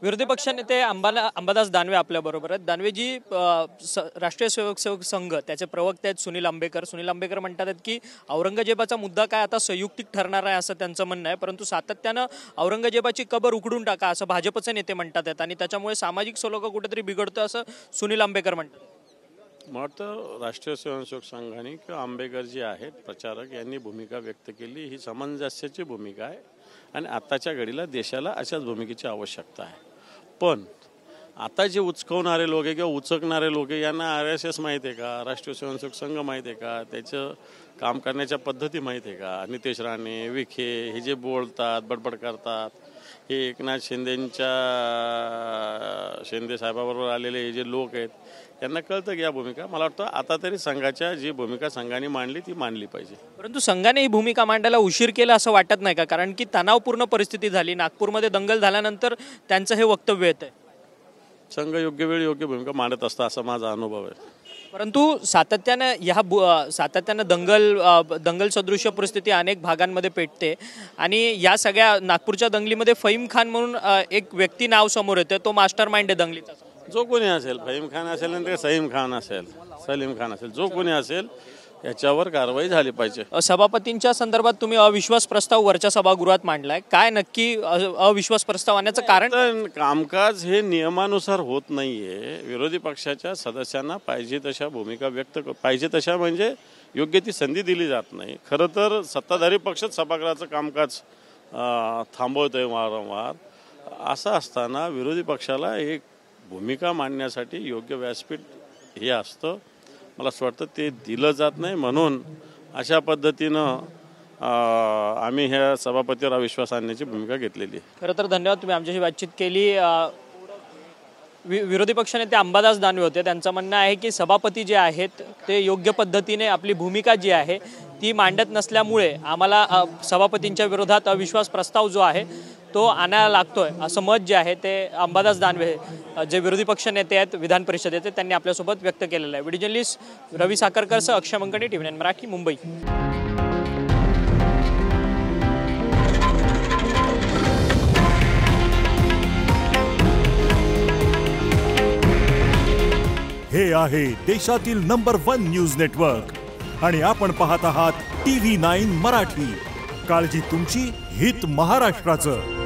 विरोधी पक्षनेते अंबादास दानवे आपल्या बरोबर आहेत। दानवेजी, राष्ट्रीय स्वयंसेवक संघ त्याचे प्रवक्ते आहेत सुनील आंबेकर म्हणतात की औरंगजेबाचा मुद्दा काय आता संयुक्तिक ठरणार आहे असं त्यांचं म्हणणं आहे, परंतु सातत्यानं औरंगजेबाची कबर उघडून टाका असं भाजपचे नेते म्हणतात आणि त्याच्यामुळे सामाजिक सलोखा कुठेतरी बिघडतो असं सुनील आंबेकर म्हणतात। मला वाटतं राष्ट्रीय स्वयंसेवक संघाने किंवा आंबेकर जे आहेत प्रचारक यांनी भूमिका व्यक्त केली, ही सामंजस्याची भूमिका आहे आणि आताच्या घडीला देशाला अशाच भूमिकेची आवश्यकता आहे। पण आता जे उचकवणारे लोक आहे किंवा उचकणारे लोक आहे यांना RSS माहीत आहे का, राष्ट्रीय स्वयंसेवक संघ माहीत आहे का, त्याचं काम करण्याच्या पद्धती माहीत आहे का? नितेश राणे, विखे हे जे बोलतात, बडबड करतात, हे एकनाथ शिंदे साहेबाबरोबर आलेले हे जे लोक आहेत त्यांना कळतं की या भूमिका, मला वाटतं आता तरी संघाच्या जी भूमिका संघाने मांडली ती मांडली पाहिजे। परंतु संघाने ही भूमिका मांडायला उशीर केला असं वाटत नाही का? कारण की तणावपूर्ण परिस्थिती झाली, नागपूरमध्ये दंगल झाल्यानंतर त्यांचं हे वक्तव्य येतंय। संघ योग्य वेळी योग्य भूमिका मांडत असता असा माझा अनुभव आहे। परंतु सातत्यानं दंगल सदृश्य परिस्थिती अनेक भागांमध्ये पेटते आणि या सगळ्या नागपूरच्या दंगलीमध्ये फहीम खान म्हणून एक व्यक्ती नाव समोर येते, तो मास्टर माइंड आहे दंगलीचा। जो कोणी असेल, फहीम खान असेल आणि सलीम खान असेल, जो कोणी असेल याच्यावर कारवाई झाली पाहिजे। सभापतींच्या संदर्भात तुम्ही अविश्वास प्रस्ताव वरच्या सभागृहात मांडलाय, काय नक्की अविश्वास प्रस्ताव आणण्याचं कारण? कामकाज हे नियमानुसार होत नाहीये। विरोधी पक्षाच्या सदस्यांना पाहिजे तशा भूमिका पाहिजे तशा म्हणजे योग्य ती संधी दिली जात नाही। खरं तर सत्ताधारी पक्षच सभागृहाचं कामकाज थांबवतोय वारंवार। असं असताना विरोधी पक्षाला एक भूमिका मांडण्यासाठी योग्य व्यासपीठ हे असतं, मला असं वाटतं ते दिलं जात नाही, म्हणून अशा पद्धतीनं आम्ही ह्या सभापतीवर अविश्वास आणण्याची भूमिका घेतलेली आहे। खरं तर धन्यवाद, तुम्ही आमच्याशी बातचीत केली। विरोधी पक्षनेते अंबादास दानवे होते, त्यांचं म्हणणं आहे की सभापती जे आहेत ते योग्य पद्धतीने आपली भूमिका जी आहे ती मांडत नसल्यामुळे आम्हाला सभापतींच्या विरोधात अविश्वास प्रस्ताव जो आहे तो आणायला लागतोय असं मत जे आहे ते अंबादास दानवे जे विरोधी पक्ष नेते आहेत विधान परिषदेचे त्यांनी आपल्यासोबत व्यक्त केलेलं आहे। व्हिडिओ जर्नलिस्ट रवी साखरकरसह अक्षय मंकणी, TV9 मराठी, मुंबई। हे आहे देशातील नंबर 1 न्यूज नेटवर्क आणि आपण पाहत आहात TV9 मराठी। काळजी तुमची, हित महाराष्ट्राचं।